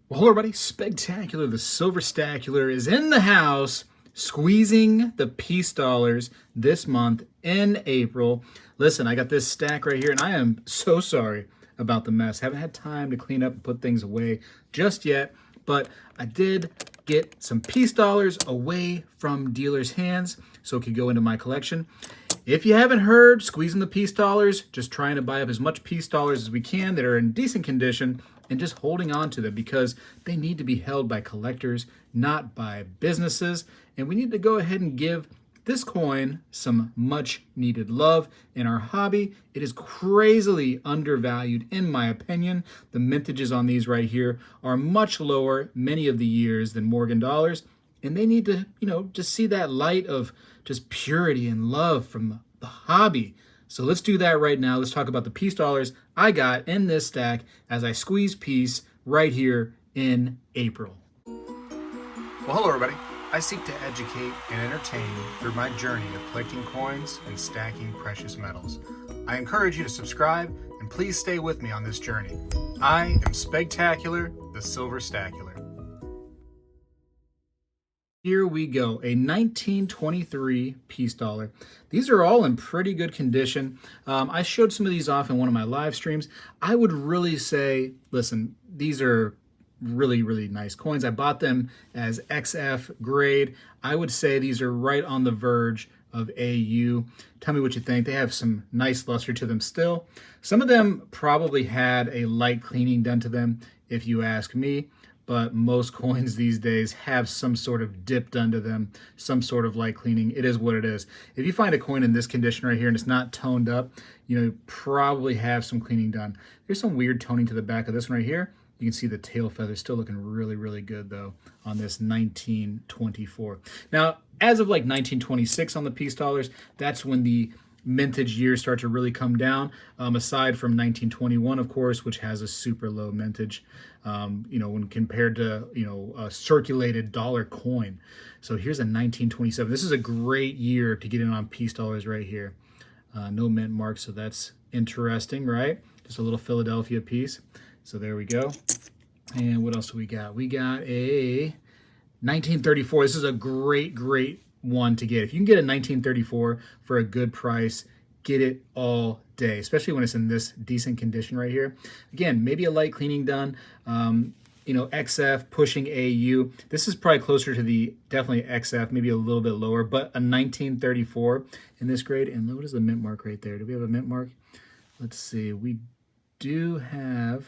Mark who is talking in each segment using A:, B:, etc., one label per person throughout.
A: Well, hello everybody, Spegtacular, the Silverstacular is in the house, squeezing the peace dollars this month in April. Listen, I got this stack right here, and I am so sorry about the mess. Haven't had time to clean up and put things away just yet, but I did get some peace dollars away from dealers' hands so it could go into my collection. If you haven't heard, squeezing the peace dollars, just trying to buy up as much peace dollars as we can that are in decent condition and just holding on to them because they need to be held by collectors, not by businesses. And we need to go ahead and give this coin some much needed love in our hobby. It is crazily undervalued in my opinion. The mintages on these right here are much lower many of the years than Morgan dollars. And they need to, just see that light of just purity and love from the hobby. So let's do that right now. Let's talk about the peace dollars I got in this stack as I squeeze peace right here in April.
B: Well, hello everybody. I seek to educate and entertain through my journey of collecting coins and stacking precious metals. I encourage you to subscribe and please stay with me on this journey. I am Spegtacular, the Silverstacular.
A: Here we go, a 1923 peace dollar. These are all in pretty good condition. I showed some of these off in one of my live streams. I would really say, listen, these are really, really nice coins. I bought them as XF grade. I would say these are right on the verge of AU. Tell me what you think. They have some nice luster to them still. Some of them probably had a light cleaning done to them, if you ask me. But most coins these days have some sort of dip done to them, some sort of light cleaning. It is what it is. If you find a coin in this condition right here and it's not toned up, you probably have some cleaning done. There's some weird toning to the back of this one right here. You can see the tail feather still looking really, really good though on this 1924. Now, as of like 1926 on the peace dollars, that's when the mintage years start to really come down, aside from 1921, of course, which has a super low mintage, when compared to, a circulated dollar coin. So here's a 1927. This is a great year to get in on peace dollars right here. No mint mark, so that's interesting, right? Just a little Philadelphia piece. So there we go. And what else do we got? We got a 1934. This is a great, great one to get. If you can get a 1934 for a good price, get it all day, especially when it's in this decent condition right here. Again, maybe a light cleaning done, XF pushing AU. This is probably closer to the definitely XF, maybe a little bit lower, but a 1934 in this grade. And what is the mint mark right there? Do we have a mint mark? Let's see. We do have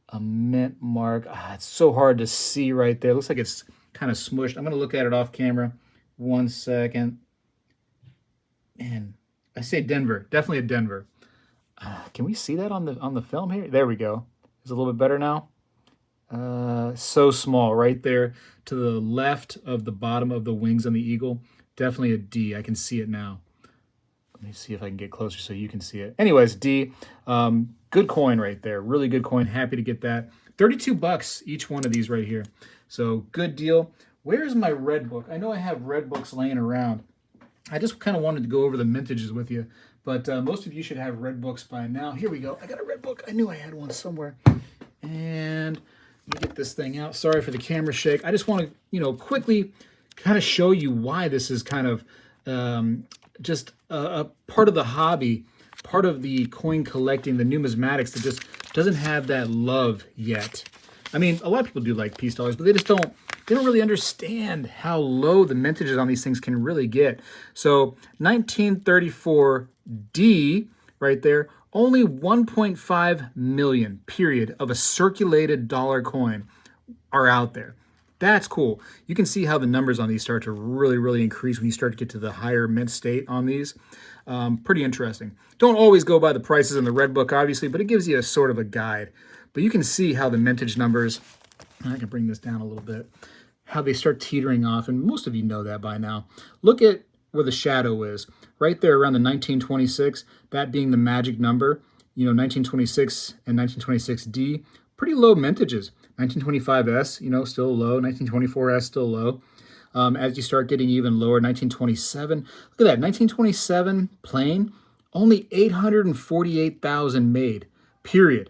A: a mint mark. It's so hard to see right there. It looks like it's kind of smushed. I'm going to look at it off camera. 1 second. And I say Denver, definitely a Denver. Can we see that on the film here? There we go. It's a little bit better now. So small right there to the left of the bottom of the wings on the eagle. Definitely a D. I can see it now. Let me see if I can get closer so you can see it. Anyways, D. Good coin right there. Really good coin. Happy to get that. 32 bucks each one of these right here. So good deal. Where's my red book? I know I have red books laying around. I just kind of wanted to go over the mintages with you, but most of you should have red books by now. Here we go. I got a red book. I knew I had one somewhere. And let me get this thing out. Sorry for the camera shake. I just want to, quickly kind of show you why this is kind of just a part of the hobby, part of the coin collecting, the numismatics that just doesn't have that love yet. I mean, a lot of people do like peace dollars, but they don't really understand how low the mintages on these things can really get. So 1934 D right there, only 1.5 million, period, of a circulated dollar coin are out there. That's cool. You can see how the numbers on these start to really, really increase when you start to get to the higher mint state on these. Pretty interesting. Don't always go by the prices in the red book, obviously, but it gives you a sort of a guide. But you can see how the mintage numbers, I can bring this down a little bit, how they start teetering off, and most of you know that by now. Look at where the shadow is, right there around the 1926, that being the magic number, 1926 and 1926D, pretty low mintages. 1925S, still low, 1924S still low. As you start getting even lower, 1927, look at that, 1927 plain, only 848,000 made, period.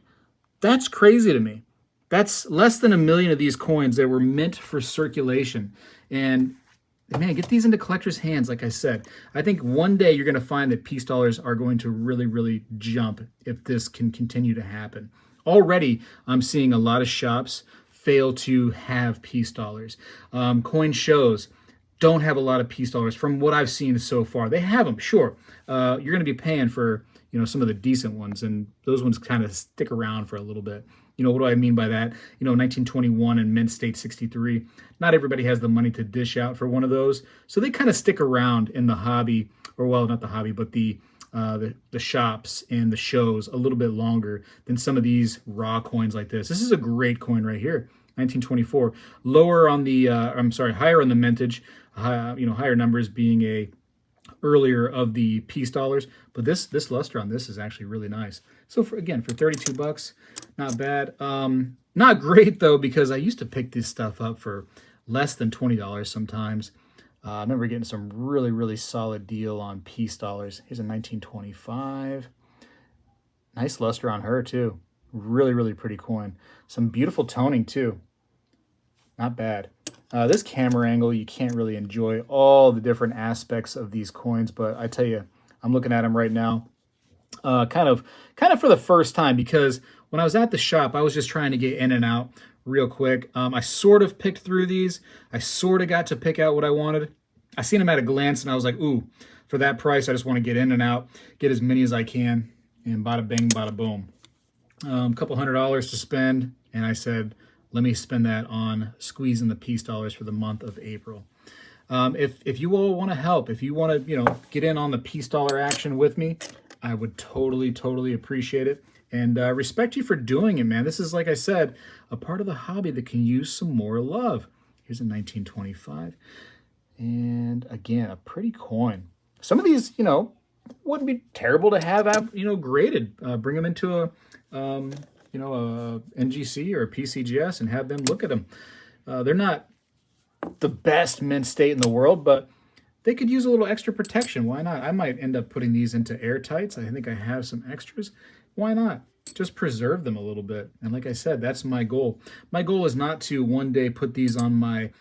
A: That's crazy to me. That's less than 1 million of these coins that were meant for circulation. And man, get these into collectors' hands. Like I said, I think one day you're going to find that peace dollars are going to really, really jump if this can continue to happen. Already, I'm seeing a lot of shops fail to have peace dollars. Coin shows don't have a lot of peace dollars from what I've seen so far. They have them, sure. You're going to be paying for some of the decent ones, and those ones kind of stick around for a little bit. What do I mean by that? 1921 and Mint State 63. Not everybody has the money to dish out for one of those, so they kind of stick around in the hobby, or well, not the hobby, but the shops and the shows a little bit longer than some of these raw coins like this. This is a great coin right here, 1924. Lower on the, higher on the mintage. Higher numbers being a earlier of the peace dollars, but this luster on this is actually really nice. So for 32 bucks, not bad. Not great though, because I used to pick this stuff up for less than $20 sometimes. I remember getting some really, really solid deal on peace dollars. Here's a 1925. Nice luster on her too. Really, really pretty coin. Some beautiful toning too. Not bad. This camera angle, you can't really enjoy all the different aspects of these coins, but I tell you, I'm looking at them right now, kind of for the first time, because when I was at the shop, I was just trying to get in and out real quick. I sort of picked through these. I sort of got to pick out what I wanted. I seen them at a glance, and I was like, ooh, for that price, I just want to get in and out, get as many as I can, and bada bing, bada boom. A couple $100 to spend, and I said, let me spend that on squeezing the peace dollars for the month of April. If you all want to help, if you want to, get in on the peace dollar action with me, I would totally, totally appreciate it. And respect you for doing it, man. This is, like I said, a part of the hobby that can use some more love. Here's a 1925. And again, a pretty coin. Some of these, wouldn't be terrible to have, graded. Bring them into a NGC or a PCGS and have them look at them. They're not the best mint state in the world, but they could use a little extra protection. Why not? I might end up putting these into airtights. I think I have some extras. Why not? Just preserve them a little bit. And like I said, that's my goal. My goal is not to one day put these on my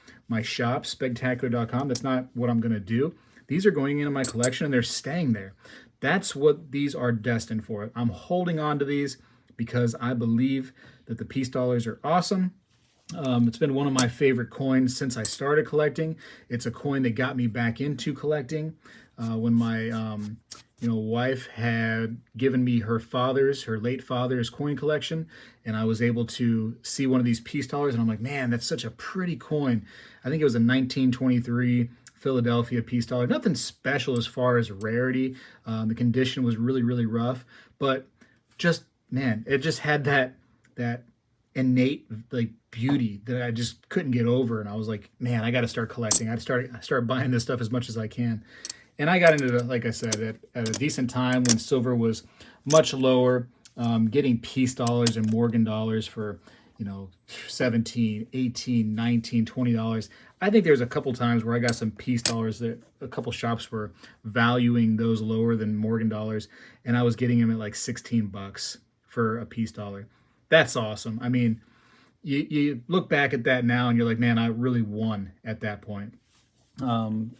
A: shop, spegtacular.com. That's not what I'm going to do. These are going into my collection and they're staying there. That's what these are destined for. I'm holding on to these because I believe that the peace dollars are awesome. It's been one of my favorite coins since I started collecting. It's a coin that got me back into collecting when my wife had given me her late father's coin collection, and I was able to see one of these peace dollars, and I'm like, man, that's such a pretty coin. I think it was a 1923 Philadelphia peace dollar. Nothing special as far as rarity. The condition was really, really rough, but just, man, it just had that innate beauty that I just couldn't get over. And I was like, man, I got to start collecting. I start buying this stuff as much as I can. And I got into it, like I said, at a decent time when silver was much lower, getting peace dollars and Morgan dollars for, $17, $18, $19, $20. I think there's a couple times where I got some peace dollars that a couple shops were valuing those lower than Morgan dollars, and I was getting them at like $16 for a peace dollar. That's awesome. I mean, you look back at that now and you're like, man, I really won at that point.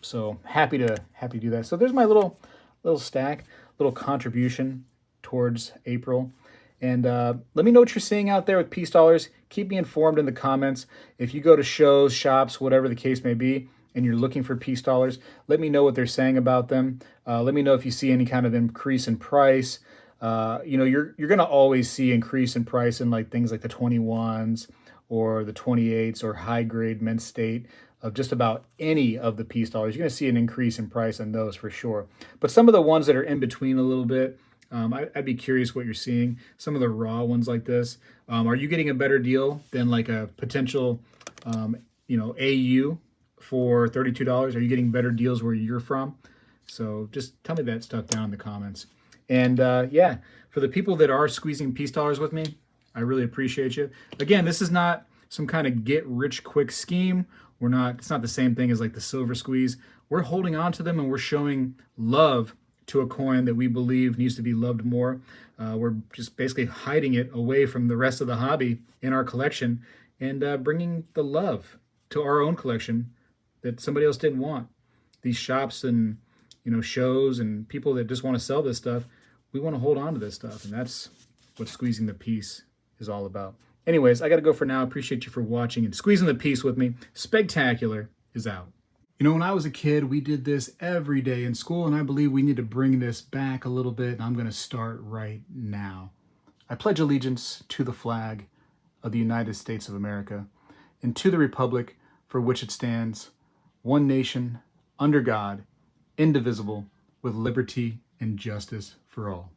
A: So happy to do that. So there's my little stack, little contribution towards April. And let me know what you're seeing out there with peace dollars. Keep me informed in the comments. If you go to shows, shops, whatever the case may be, and you're looking for peace dollars, let me know what they're saying about them. Let me know if you see any kind of increase in price. You're going to always see increase in price in things like the 21s or the 28s or high grade mint state of just about any of the peace dollars. You're going to see an increase in price on those for sure. But some of the ones that are in between a little bit, I'd be curious what you're seeing. Some of the raw ones like this, are you getting a better deal than like a potential, AU for $32? Are you getting better deals where you're from? So just tell me that stuff down in the comments. And for the people that are squeezing peace dollars with me, I really appreciate you. Again, this is not some kind of get rich quick scheme. It's not the same thing as like the silver squeeze. We're holding on to them and we're showing love to a coin that we believe needs to be loved more. We're just basically hiding it away from the rest of the hobby in our collection and bringing the love to our own collection that somebody else didn't want. These shops and shows and people that just want to sell this stuff, we want to hold on to this stuff, and that's what Squeezing the Piece is all about. Anyways, I got to go for now. Appreciate you for watching and squeezing the piece with me. Spegtacular is out. When I was a kid, we did this every day in school, and I believe we need to bring this back a little bit, and I'm going to start right now. I pledge allegiance to the flag of the United States of America and to the republic for which it stands, one nation, under God, indivisible, with liberty and justice for all.